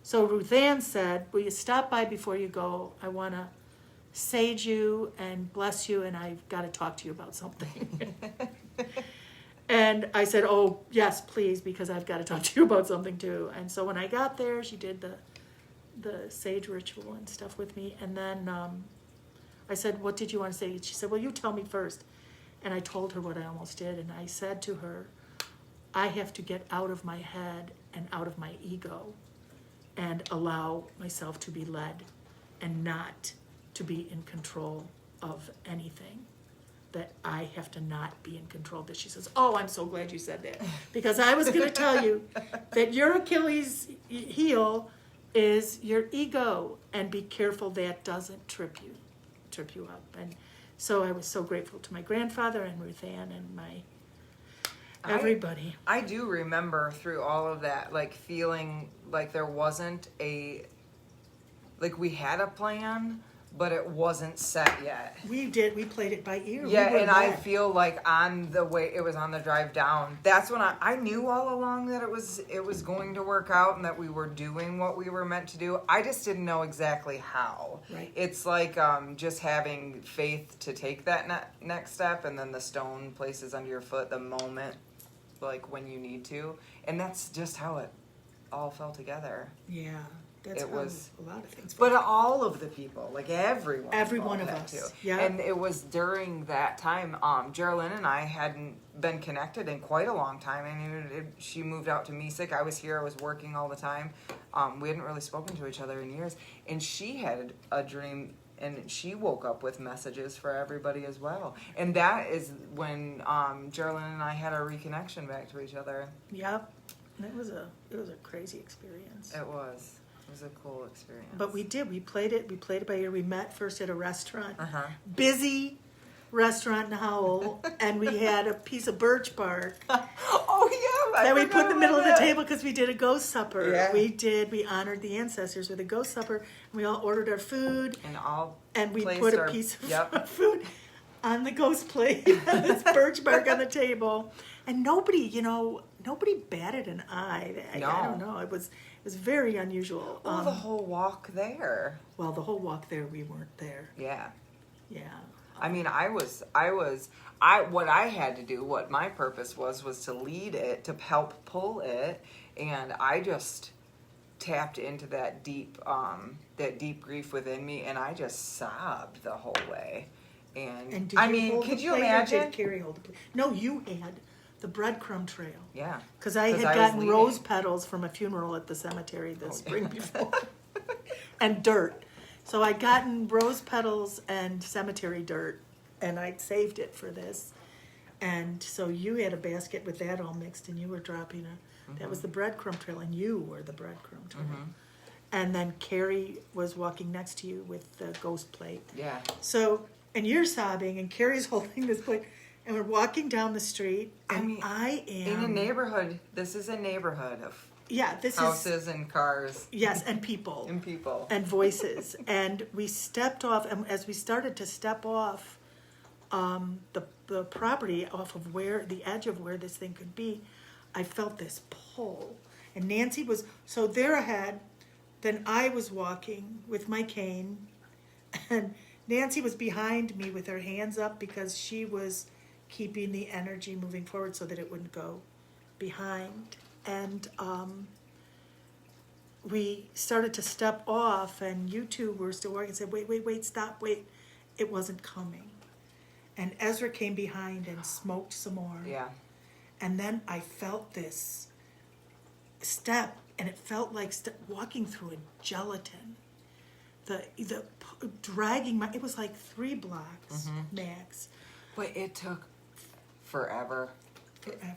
So Ruth Ann said, will you stop by before you go? I want to sage you and bless you, and I've got to talk to you about something. And I said, oh, yes, please, because I've got to talk to you about something too. And so when I got there, she did the sage ritual and stuff with me, and then I said, what did you want to say? She said, well, you tell me first. And I told her what I almost did, and I said to her, I have to get out of my head and out of my ego and allow myself to be led and not to be in control of anything. That I have to not be in control of this. She says, oh, I'm so glad you said that. Because I was going to tell you that your Achilles heel is your ego, and be careful that doesn't trip you up. And so I was so grateful to my grandfather and Ruth Ann and my everybody. I do remember through all of that, like feeling like there wasn't like we had a plan, but it wasn't set yet. We played it by ear. Yeah, we and I feel like it was on the drive down. That's when I knew all along that it was going to work out and that we were doing what we were meant to do. I just didn't know exactly how. Right. It's like just having faith to take that next step, and then the stone places under your foot the moment, like when you need to, and that's just how it all fell together. Yeah. That's It was a lot of things. But all of the people, like every one of had us, to. yeah. And it was during that time, Geraldine and I hadn't been connected in quite a long time. I mean, she moved out to Mesick. I was here. I was working all the time. We hadn't really spoken to each other in years. And she had a dream, and she woke up with messages for everybody as well. And that is when Geraldine and I had our reconnection back to each other. Yep. It was a crazy experience. It was. It was a cool experience. But we did. We played it by ear. We met first at a restaurant. Uh-huh. Busy restaurant in Howell. And we had a piece of birch bark Oh, yeah. that we put in the middle of the that. table because we did a ghost supper. Yeah. We honored the ancestors with a ghost supper. We all ordered our food. And we placed put a our- piece of yep. food on the ghost plate. This birch bark on the table. And nobody batted an eye. I don't know. It was very unusual. Well, the whole walk there. Well, the whole walk there, we weren't there. Yeah. Yeah. I mean, what my purpose was to lead it, to help pull it, and I just tapped into that deep grief within me, and I just sobbed the whole way. And did you hold could the you plate, or imagine? did Carrie hold the plate? No, you had the breadcrumb trail. Yeah. Because I had was gotten leading. rose petals from a funeral at the cemetery the spring before. And dirt. So I'd gotten rose petals and cemetery dirt, and I'd saved it for this. And so you had a basket with that all mixed, and you were dropping that was the breadcrumb trail, and you were the breadcrumb trail. Mm-hmm. And then Carrie was walking next to you with the ghost plate. Yeah. So, and you're sobbing, and Carrie's holding this plate, and we're walking down the street, and I am... In a neighborhood, this is a neighborhood of this houses and cars. Yes, and people. And people. And voices. And we stepped off, and as we started to step off the property, off of the edge of where this thing could be, I felt this pull. And Nancy was, so there ahead, then I was walking with my cane, and Nancy was behind me with her hands up because she was keeping the energy moving forward so that it wouldn't go behind. And we started to step off, and you two were still walking and said, wait, stop, wait. It wasn't coming. And Ezra came behind and smoked some more. Yeah. And then I felt this step, and it felt like walking through a gelatin. The dragging it was like 3 blocks max. But it took forever.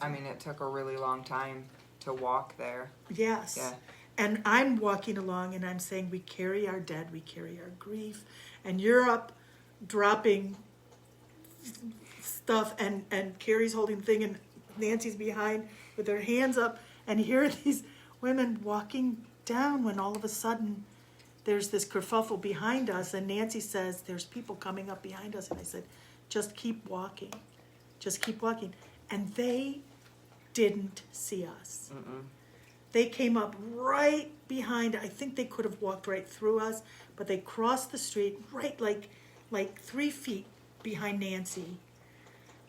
I mean, it took a really long time to walk there. Yes. Yeah. And I'm walking along, and I'm saying, we carry our dead, we carry our grief. And you're up dropping stuff, and Carrie's holding the thing, and Nancy's behind with her hands up. And here are these women walking down when all of a sudden there's this kerfuffle behind us, and Nancy says, there's people coming up behind us. And I said, just keep walking. Just keep walking. And they didn't see us. Mm-mm. They came up right behind. I think they could have walked right through us, but they crossed the street right like 3 feet behind Nancy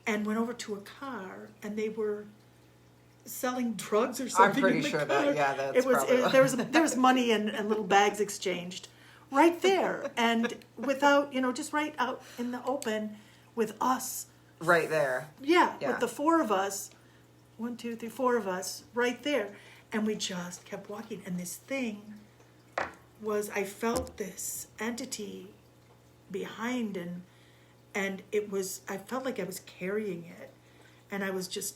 and went over to a car, and they were selling drugs or something. I'm pretty in the sure car. that's it was probably there was money and little bags exchanged right there, and without just right out in the open with us. Right there. Yeah, Yeah. with the 4 of us, 1, 2, 3, 4 of us right there, and we just kept walking. And this thing was, I felt this entity behind, and I felt like I was carrying it, and I was just,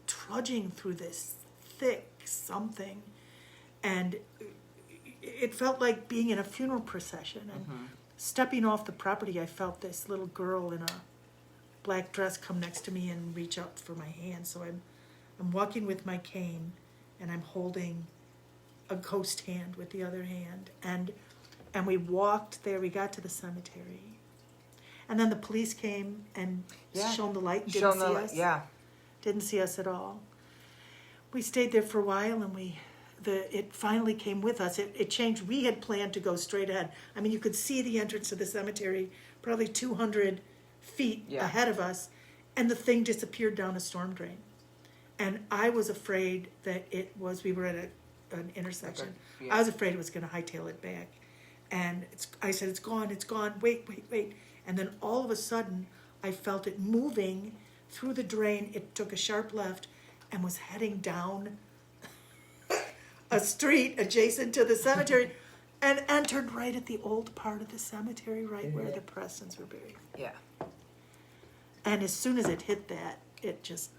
trudging through this thick something, and it felt like being in a funeral procession, and stepping off the property, I felt this little girl in a black dress come next to me and reach out for my hand. So I'm walking with my cane, and I'm holding a ghost hand with the other hand, and we walked there. We got to the cemetery, and then the police came and shone the light and didn't see us. Yeah, didn't see us at all. We stayed there for a while, and it finally came with us. It changed. We had planned to go straight ahead. I mean, you could see the entrance to the cemetery probably 200 feet ahead of us, and the thing disappeared down a storm drain. And I was afraid that we were at an intersection. Okay. Yeah. I was afraid it was going to hightail it back. And I said, it's gone, wait. And then all of a sudden, I felt it moving through the drain. It took a sharp left and was heading down a street adjacent to the cemetery and entered right at the old part of the cemetery, right where the Prestons were buried. Yeah. And as soon as it hit that, it just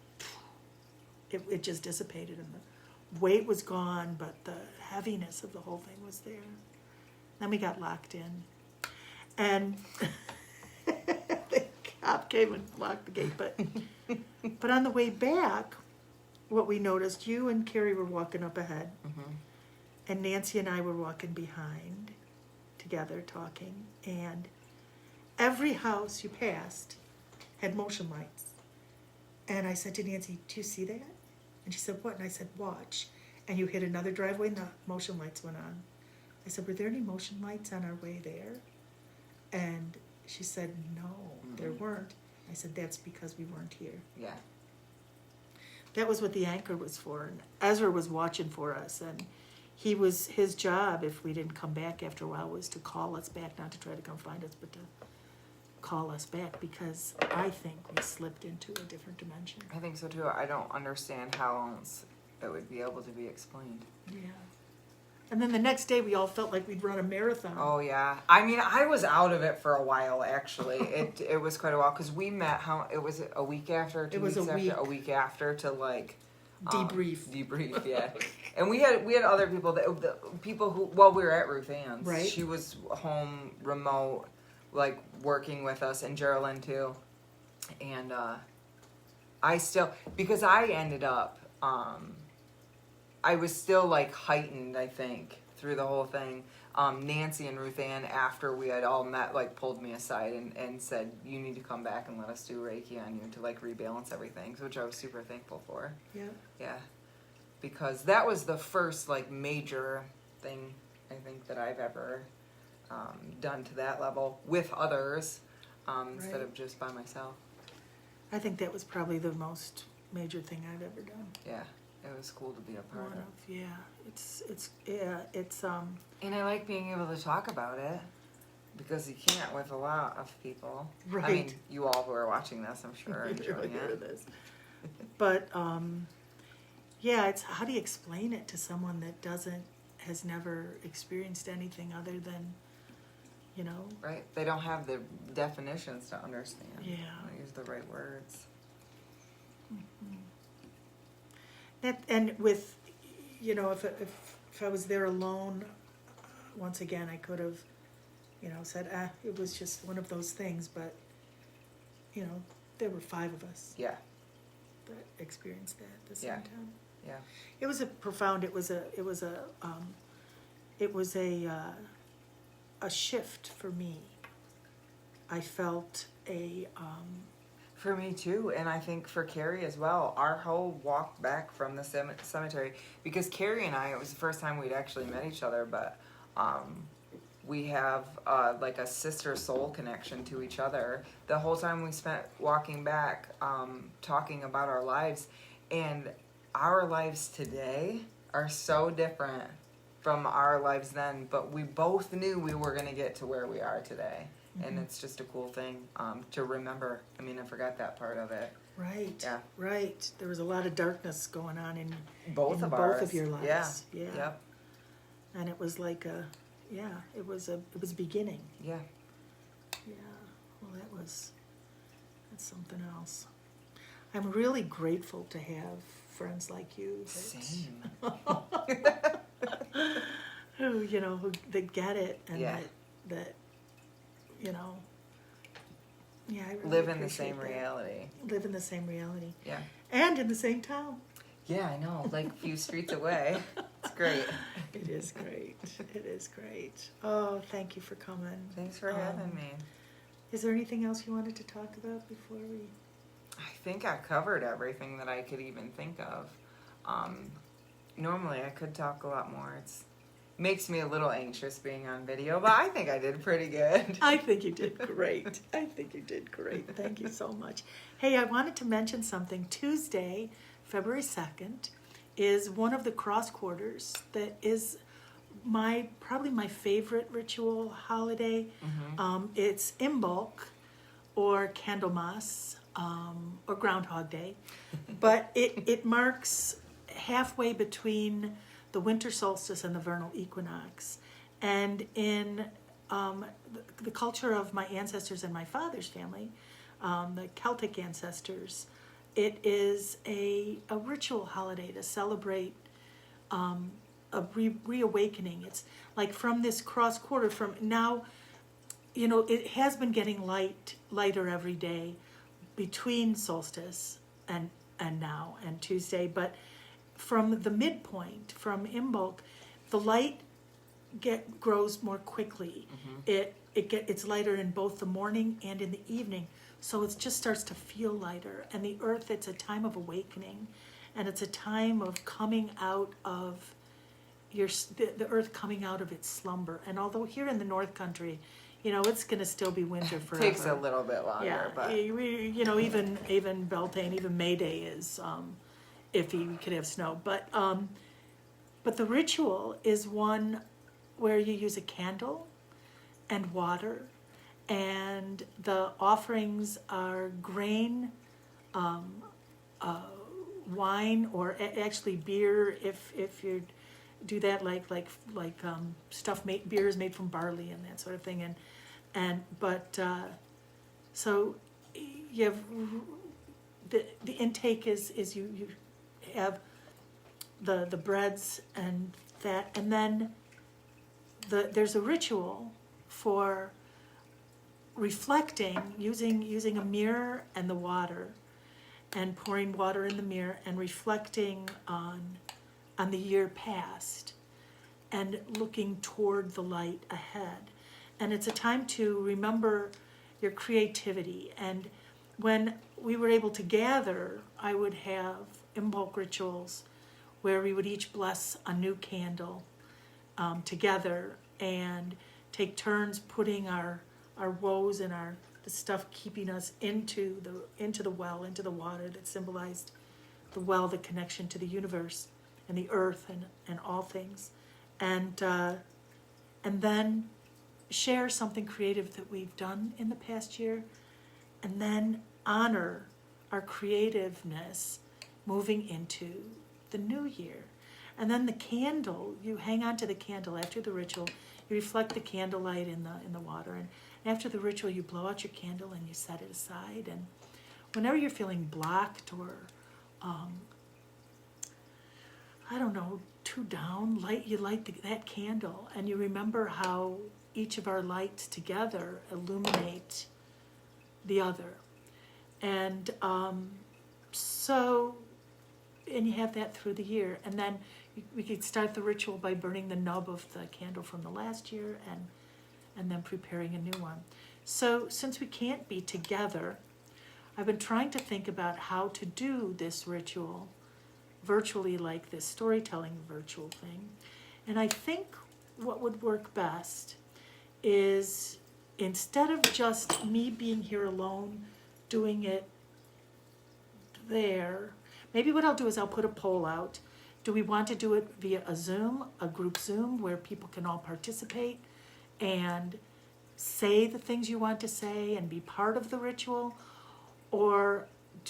dissipated, and the weight was gone, but the heaviness of the whole thing was there. Then we got locked in, and the cop came and locked the gate. But on the way back, what we noticed, you and Carrie were walking up ahead, and Nancy and I were walking behind together talking, and every house you passed had motion lights. And I said to Nancy, do you see that? And she said, what? And I said, watch. And you hit another driveway and the motion lights went on. I said, were there any motion lights on our way there? And she said, no, there weren't. I said, that's because we weren't here. Yeah. That was what the anchor was for. And Ezra was watching for us, and his job, if we didn't come back after a while, was to call us back, not to try to come find us, but to call us back, because I think we slipped into a different dimension. I think so too. I don't understand how else it would be able to be explained. Yeah. And then the next day we all felt like we'd run a marathon. Oh yeah. I mean, I was out of it for a while actually. It was quite a while because we met. It was a week after, 2 weeks after, a week after to like debrief. Yeah. And we had other people the people who we were at Ruth Ann's. Right. She was home remote, like working with us, and Geraldine too. And I still, because I ended up. I was still like heightened, I think, through the whole thing. Nancy and Ruth Ann, after we had all met, like pulled me aside and said, you need to come back and let us do Reiki on you to like rebalance everything, which I was super thankful for. Yeah. Yeah. Because that was the first like major thing I think that I've ever done to that level with others instead of just by myself. I think that was probably the most major thing I've ever done. Yeah. It was cool to be a part of. Yeah, it's And I like being able to talk about it, because you can't with a lot of people. Right. I mean, you all who are watching this, I'm sure, are enjoying it. But yeah, it's how do you explain it to someone that has never experienced anything other than, Right. They don't have the definitions to understand. Yeah. Don't use the right words. Mm-hmm. And with, if I was there alone, once again, I could have, said, it was just one of those things. But, there were 5 of us. Yeah. That experienced that at the same time. Yeah. It was a profound. It was a shift for me. I felt For me too, and I think for Carrie as well. Our whole walk back from the cemetery, because Carrie and I, it was the first time we'd actually met each other, but we have like a sister soul connection to each other. The whole time we spent walking back, talking about our lives, and our lives today are so different from our lives then, but we both knew we were going to get to where we are today. And it's just a cool thing to remember. I mean, I forgot that part of it. Right. Yeah. Right. There was a lot of darkness going on in both of your lives. Yeah. Yeah. Yep. And it was like yeah, it was beginning. Yeah. Yeah, well, that's something else. I'm really grateful to have friends like you. Same. Who, that get it and Yeah. that, you know, yeah, I really Live in the appreciate same that. reality. Live in the same reality. Yeah. And in the same town. Yeah, I know. Like a few streets away. It's great. It is great. It is great. Oh, thank you for coming. Thanks for having me. Is there anything else you wanted to talk about before we... I think I covered everything that I could even think of. Normally I could talk a lot more. It's makes me a little anxious being on video, but I think I did pretty good. I think you did great. I think you did great. Thank you so much. Hey, I wanted to mention something. Tuesday, February 2nd, is one of the cross quarters that is probably my favorite ritual holiday. It's Imbolc or Candlemas or Groundhog Day, but it marks halfway between the winter solstice and the vernal equinox. And in the culture of my ancestors and my father's family, the Celtic ancestors, it is a ritual holiday to celebrate a reawakening. It's like from this cross quarter, from now, it has been getting lighter every day between solstice and now and Tuesday, but from the midpoint, from Imbolc, the light grows more quickly. It's lighter in both the morning and in the evening, so it just starts to feel lighter. And the earth, it's a time of awakening, and it's a time of coming out of the earth coming out of its slumber. And although here in the North Country, it's going to still be winter forever. Takes a little bit longer, Yeah, but even Beltane, even May Day is iffy. We could have snow, but the ritual is one where you use a candle and water, and the offerings are grain, wine, or actually beer if you do that, like beer is made from barley and that sort of thing, so you have the intake is you have the breads and that, and then there's a ritual for reflecting using a mirror and the water, and pouring water in the mirror and reflecting on the year past and looking toward the light ahead. And it's a time to remember your creativity. And when we were able to gather, I would have Imbolc rituals where we would each bless a new candle together and take turns putting our woes and the stuff keeping us into the well, into the water that symbolized the well, the connection to the universe and the earth and all things, and then share something creative that we've done in the past year, and then honor our creativeness moving into the new year. And then the candle, you hang on to the candle after the ritual. You reflect the candlelight in the water, and after the ritual, you blow out your candle and you set it aside. And whenever you're feeling blocked or I don't know, too down, you light that candle, and you remember how each of our lights together illuminate the other. And and you have that through the year. And then we could start the ritual by burning the nub of the candle from the last year and then preparing a new one. So since we can't be together, I've been trying to think about how to do this ritual virtually, like this storytelling virtual thing. And I think what would work best is, instead of just me being here alone doing it there, maybe what I'll do is I'll put a poll out. Do we want to do it via a group Zoom, where people can all participate and say the things you want to say and be part of the ritual? Or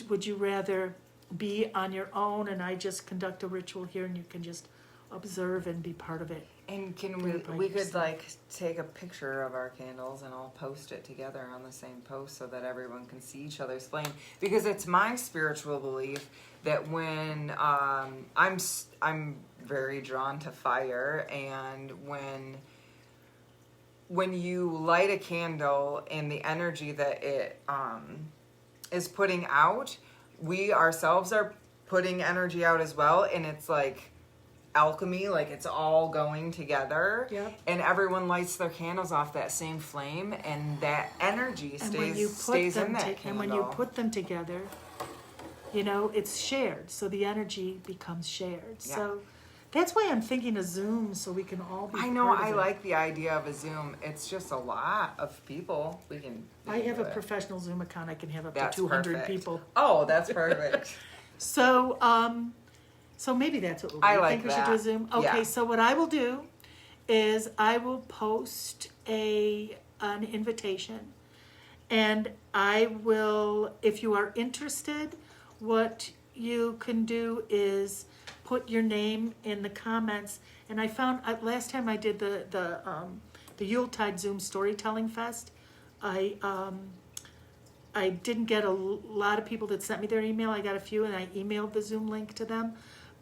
would you rather be on your own and I just conduct a ritual here and you can just observe and be part of it. And can Do it by we could yourself. like take a picture of our candles and I'll post it together on the same post so that everyone can see each other's flame, because it's my spiritual belief that when I'm very drawn to fire, and when you light a candle and the energy that it is putting out, we ourselves are putting energy out as well, and it's like alchemy, like it's all going together. Yep. And everyone lights their candles off that same flame, and that energy And when you stays put in them that and candle. when you put them together, you know, it's shared. So the energy becomes shared. Yeah. So that's why I'm thinking of Zoom, so we can all be I know, part of I it. like the idea of a Zoom. It's just a lot of people. We can I have do a it. professional Zoom account. I can have up That's to 200 perfect. people. Oh, that's perfect. So, so maybe that's what we'll do. I You like think we should do a that. Zoom? Okay, Yeah. so what I will do is I will post an invitation, and I will, if you are interested, what you can do is put your name in the comments. And I found last time I did the Yuletide Zoom Storytelling Fest, I didn't get a lot of people that sent me their email. I got a few, and I emailed the Zoom link to them.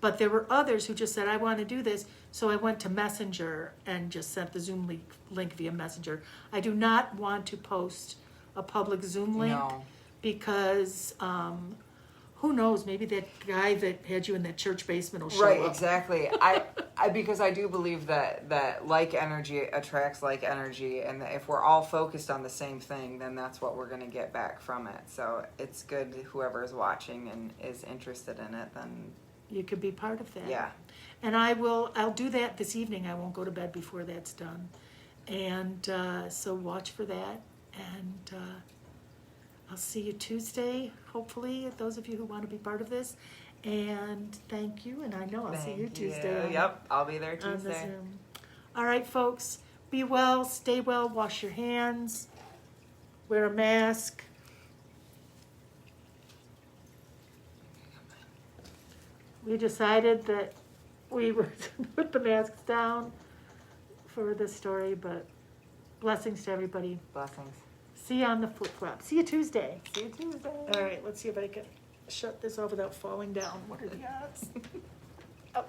But there were others who just said, I want to do this. So I went to Messenger and just sent the Zoom link via Messenger. I do not want to post a public Zoom link No. because who knows, maybe that guy that had you in that church basement will show Right, up. exactly. I because I do believe that like energy attracts like energy, and that if we're all focused on the same thing, then that's what we're going to get back from it. So it's good whoever is watching and is interested in it, then You could be part of that. yeah. And I'll do that this evening. I won't go to bed before that's done. And so watch for that. And I'll see you Tuesday, hopefully, those of you who want to be part of this. And thank you. And I know I'll see you Thank Tuesday. on- Yep, I'll be there on the Tuesday. Zoom. All right, folks. Be well, stay well, wash your hands, wear a mask. We decided that we would put the masks down for this story, but blessings to everybody. Blessings. See you on the flip flop. See you Tuesday. See you Tuesday. All right, let's see if I can shut this off without falling down. What are the odds? Oh.